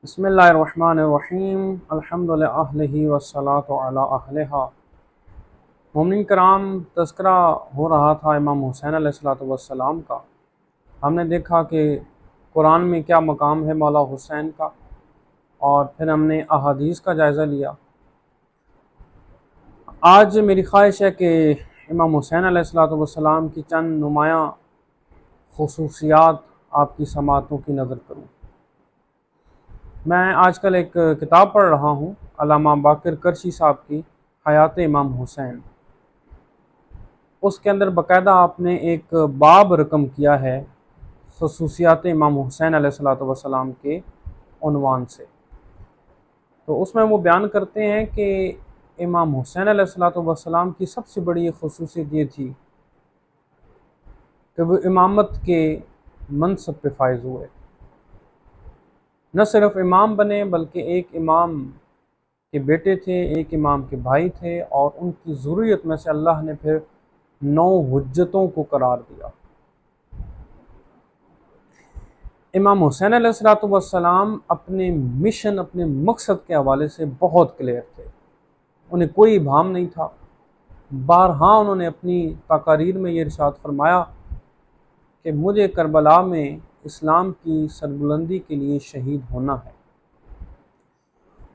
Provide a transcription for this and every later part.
بسم اللہ الرحمن الرحیم الحمد للہ والصلاۃ علی اہلہا۔ مومنین کرام، تذکرہ ہو رہا تھا امام حسین علیہ الصلوۃ والسلام کا۔ ہم نے دیکھا کہ قرآن میں کیا مقام ہے مولا حسین کا، اور پھر ہم نے احادیث کا جائزہ لیا۔ آج میری خواہش ہے کہ امام حسین علیہ الصلوۃ والسلام کی چند نمایاں خصوصیات آپ کی سماعتوں کی نظر کروں۔ میں آج کل ایک کتاب پڑھ رہا ہوں علامہ باقر کرشی صاحب کی حیات امام حسین۔ اس کے اندر باقاعدہ آپ نے ایک باب رقم کیا ہے خصوصیات امام حسین علیہ الصلوۃ والسلام کے عنوان سے۔ تو اس میں وہ بیان کرتے ہیں کہ امام حسین علیہ الصلوۃ والسلام کی سب سے بڑی خصوصیت یہ تھی کہ وہ امامت کے منصب پہ فائز ہوئے۔ نہ صرف امام بنے بلکہ ایک امام کے بیٹے تھے، ایک امام کے بھائی تھے، اور ان کی ذریت میں سے اللہ نے پھر 9 حجتوں کو قرار دیا۔ امام حسین علیہ الصلوۃ والسلام اپنے مشن، اپنے مقصد کے حوالے سے بہت کلیئر تھے، انہیں کوئی ابہام نہیں تھا۔ بارہا انہوں نے اپنی تقاریر میں یہ ارشاد فرمایا کہ مجھے کربلا میں اسلام کی سربلندی کے لیے شہید ہونا ہے،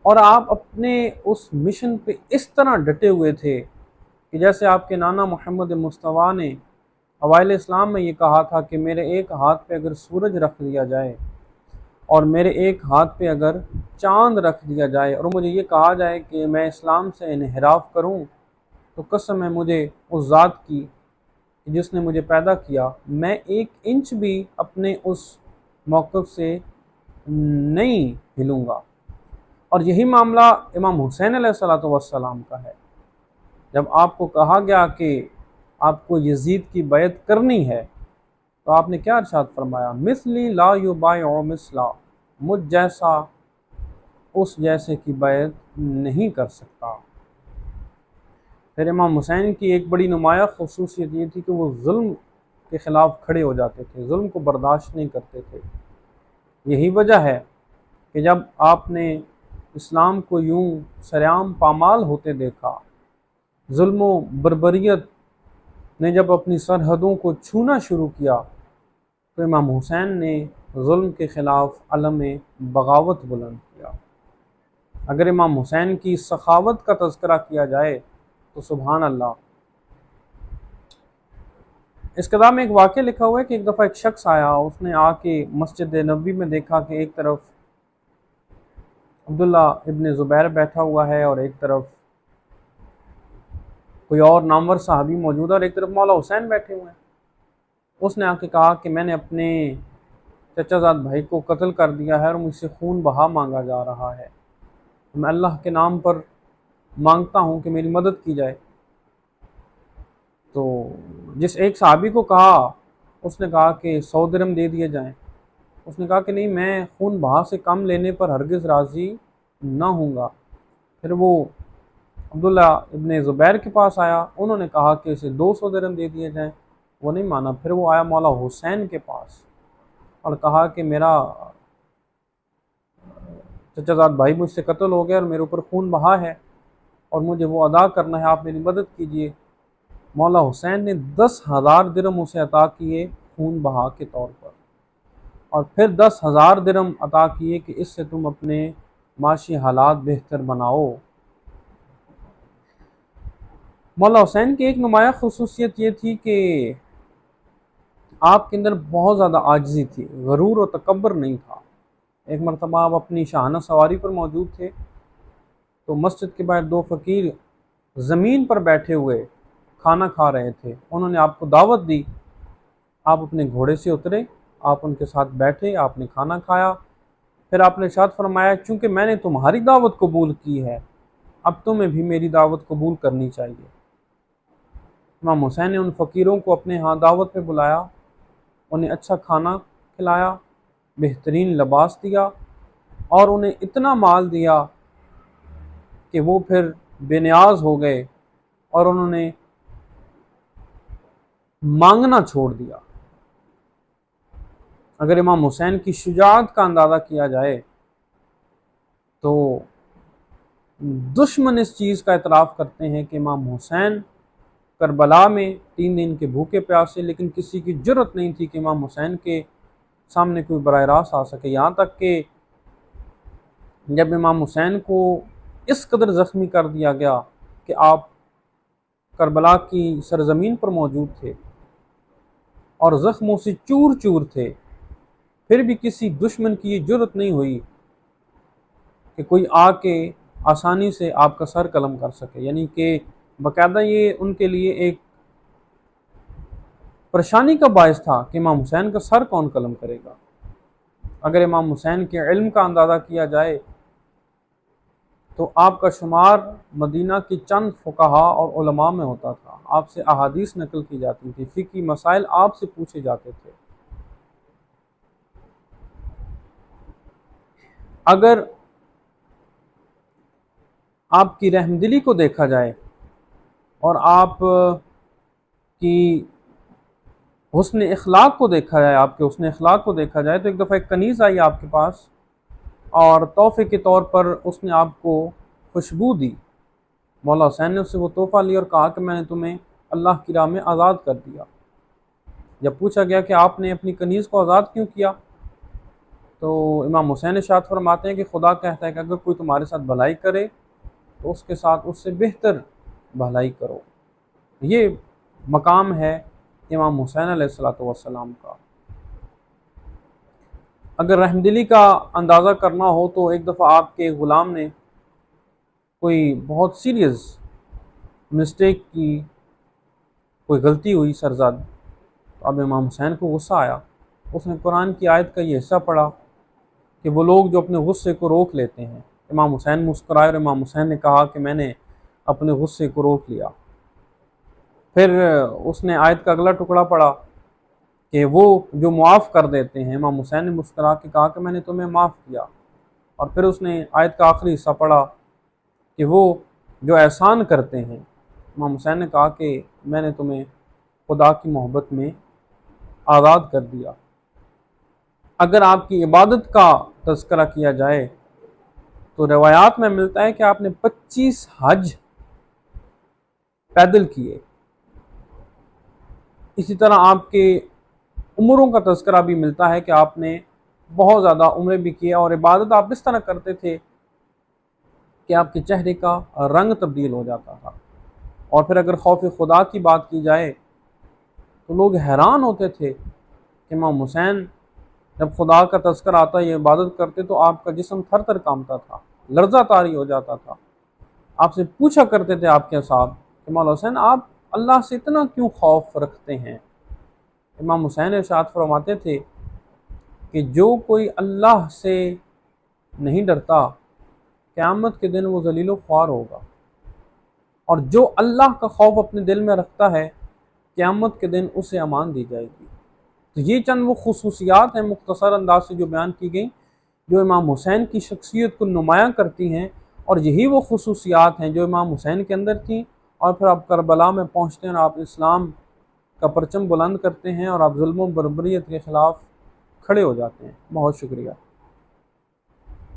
اور آپ اپنے اس مشن پہ اس طرح ڈٹے ہوئے تھے کہ جیسے آپ کے نانا محمد مصطفیٰ نے اوائل اسلام میں یہ کہا تھا کہ میرے ایک ہاتھ پہ اگر سورج رکھ دیا جائے اور میرے ایک ہاتھ پہ اگر چاند رکھ دیا جائے اور مجھے یہ کہا جائے کہ میں اسلام سے انحراف کروں، تو قسم ہے مجھے اس ذات کی جس نے مجھے پیدا کیا، میں 1 انچ بھی اپنے اس موقف سے نہیں ہلوں گا۔ اور یہی معاملہ امام حسین علیہ الصلوۃ والسلام کا ہے۔ جب آپ کو کہا گیا کہ آپ کو یزید کی بیعت کرنی ہے تو آپ نے کیا ارشاد فرمایا؟ مثلی لا یبایع مثلا، مجھ جیسا اس جیسے کی بیعت نہیں کر سکتا۔ پھر امام حسین کی ایک بڑی نمایاں خصوصیت یہ تھی کہ وہ ظلم کے خلاف کھڑے ہو جاتے تھے، ظلم کو برداشت نہیں کرتے تھے۔ یہی وجہ ہے کہ جب آپ نے اسلام کو یوں سرعام پامال ہوتے دیکھا، ظلم و بربریت نے جب اپنی سرحدوں کو چھونا شروع کیا، تو امام حسین نے ظلم کے خلاف علم بغاوت بلند کیا۔ اگر امام حسین کی سخاوت کا تذکرہ کیا جائے تو سبحان اللہ۔ اس کتاب میں ایک واقعہ لکھا ہوا ہے کہ ایک دفعہ ایک شخص آیا، اس نے آ کے مسجد نبوی میں دیکھا کہ ایک طرف عبداللہ ابن زبیر بیٹھا ہوا ہے اور ایک طرف کوئی اور نامور صحابی موجود ہے اور ایک طرف مولا حسین بیٹھے ہوئے ہیں۔ اس نے آ کے کہا کہ میں نے اپنے چچا زاد بھائی کو قتل کر دیا ہے اور مجھ سے خون بہا مانگا جا رہا ہے، میں اللہ کے نام پر مانگتا ہوں کہ میری مدد کی جائے۔ تو جس ایک صحابی کو کہا، اس نے کہا کہ 100 درہم دے دیے جائیں۔ اس نے کہا کہ نہیں، میں خون بہا سے کم لینے پر ہرگز راضی نہ ہوں گا۔ پھر وہ عبداللہ ابن زبیر کے پاس آیا، انہوں نے کہا کہ اسے 200 درہم دے دیے جائیں، وہ نہیں مانا۔ پھر وہ آیا مولا حسین کے پاس اور کہا کہ میرا چچا زاد بھائی مجھ سے قتل ہو گیا اور میرے اوپر خون بہا ہے اور مجھے وہ ادا کرنا ہے، آپ میری مدد کیجئے۔ مولا حسین نے 10,000 درہم اسے عطا کیے خون بہا کے طور پر، اور پھر 10,000 درہم عطا کیے کہ اس سے تم اپنے معاشی حالات بہتر بناؤ۔ مولا حسین کی ایک نمایاں خصوصیت یہ تھی کہ آپ کے اندر بہت زیادہ عاجزی تھی، غرور و تکبر نہیں تھا۔ ایک مرتبہ آپ اپنی شاہانہ سواری پر موجود تھے تو مسجد کے باہر 2 فقیر زمین پر بیٹھے ہوئے کھانا کھا رہے تھے۔ انہوں نے آپ کو دعوت دی، آپ اپنے گھوڑے سے اترے، آپ ان کے ساتھ بیٹھے، آپ نے کھانا کھایا۔ پھر آپ نے ارشاد فرمایا چونکہ میں نے تمہاری دعوت قبول کی ہے، اب تمہیں بھی میری دعوت قبول کرنی چاہیے۔ امام حسین نے ان فقیروں کو اپنے ہاں دعوت پہ بلایا، انہیں اچھا کھانا کھلایا، بہترین لباس دیا، اور انہیں اتنا مال دیا کہ وہ پھر بے نیاز ہو گئے اور انہوں نے مانگنا چھوڑ دیا۔ اگر امام حسین کی شجاعت کا اندازہ کیا جائے تو دشمن اس چیز کا اعتراف کرتے ہیں کہ امام حسین کربلا میں 3 دن کے بھوکے پیاسے، لیکن کسی کی جرت نہیں تھی کہ امام حسین کے سامنے کوئی براہ راست آ سکے، یہاں تک کہ جب امام حسین کو اس قدر زخمی کر دیا گیا کہ آپ کربلا کی سرزمین پر موجود تھے اور زخموں سے چور چور تھے، پھر بھی کسی دشمن کی یہ جرت نہیں ہوئی کہ کوئی آ کے آسانی سے آپ کا سر قلم کر سکے، یعنی کہ باقاعدہ یہ ان کے لیے ایک پریشانی کا باعث تھا کہ امام حسین کا سر کون قلم کرے گا۔ اگر امام حسین کے علم کا اندازہ کیا جائے تو آپ کا شمار مدینہ کی چند فقہا اور علماء میں ہوتا تھا، آپ سے احادیث نقل کی جاتی تھی، فقہی مسائل آپ سے پوچھے جاتے تھے۔ اگر آپ کی رحمدلی کو دیکھا جائے اور آپ کی حسن اخلاق کو دیکھا جائے، آپ کے حسن اخلاق کو دیکھا جائے تو ایک دفعہ ایک کنیز آئی آپ کے پاس اور تحفے کے طور پر اس نے آپ کو خوشبو دی۔ مولا حسین نے اس سے وہ تحفہ لیا اور کہا کہ میں نے تمہیں اللہ کی راہ میں آزاد کر دیا۔ جب پوچھا گیا کہ آپ نے اپنی کنیز کو آزاد کیوں کیا، تو امام حسین ارشاد فرماتے ہیں کہ خدا کہتا ہے کہ اگر کوئی تمہارے ساتھ بھلائی کرے تو اس کے ساتھ اس سے بہتر بھلائی کرو۔ یہ مقام ہے امام حسین علیہ السلام کا۔ اگر رحمدلی کا اندازہ کرنا ہو تو ایک دفعہ آپ کے غلام نے کوئی بہت سیریس مسٹیک کی، کوئی غلطی ہوئی سرزد، تو اب امام حسین کو غصہ آیا، اس نے قرآن کی آیت کا یہ حصہ پڑھا کہ وہ لوگ جو اپنے غصے کو روک لیتے ہیں۔ امام حسین مسکرائے اور امام حسین نے کہا کہ میں نے اپنے غصے کو روک لیا۔ پھر اس نے آیت کا اگلا ٹکڑا پڑھا کہ وہ جو معاف کر دیتے ہیں، امام حسین نے مسکرا کے کہا کہ میں نے تمہیں معاف کیا۔ اور پھر اس نے آیت کا آخری حصہ پڑھا کہ وہ جو احسان کرتے ہیں، امام حسین نے کہا کہ میں نے تمہیں خدا کی محبت میں آزاد کر دیا۔ اگر آپ کی عبادت کا تذکرہ کیا جائے تو روایات میں ملتا ہے کہ آپ نے 25 حج پیدل کیے۔ اسی طرح آپ کے عمروں کا تذکرہ بھی ملتا ہے کہ آپ نے بہت زیادہ عمرے بھی کیے، اور عبادت آپ اس طرح کرتے تھے کہ آپ کے چہرے کا رنگ تبدیل ہو جاتا تھا۔ اور پھر اگر خوف خدا کی بات کی جائے تو لوگ حیران ہوتے تھے کہ امام حسین جب خدا کا تذکر آتا، یہ عبادت کرتے تو آپ کا جسم تھر تھر کانپتا تھا، لرزہ طاری ہو جاتا تھا۔ آپ سے پوچھا کرتے تھے آپ کے اصحاب کہ مولا حسین آپ اللہ سے اتنا کیوں خوف رکھتے ہیں؟ امام حسین ارشاد فرماتے تھے کہ جو کوئی اللہ سے نہیں ڈرتا قیامت کے دن وہ ذلیل و خوار ہوگا، اور جو اللہ کا خوف اپنے دل میں رکھتا ہے قیامت کے دن اسے امان دی جائے گی۔ تو یہ چند وہ خصوصیات ہیں مختصر انداز سے جو بیان کی گئیں جو امام حسین کی شخصیت کو نمایاں کرتی ہیں، اور یہی وہ خصوصیات ہیں جو امام حسین کے اندر تھیں، اور پھر آپ کربلا میں پہنچتے ہیں اور آپ اسلام کا پرچم بلند کرتے ہیں اور آپ ظلم و بربریت کے خلاف کھڑے ہو جاتے ہیں۔ بہت شکریہ۔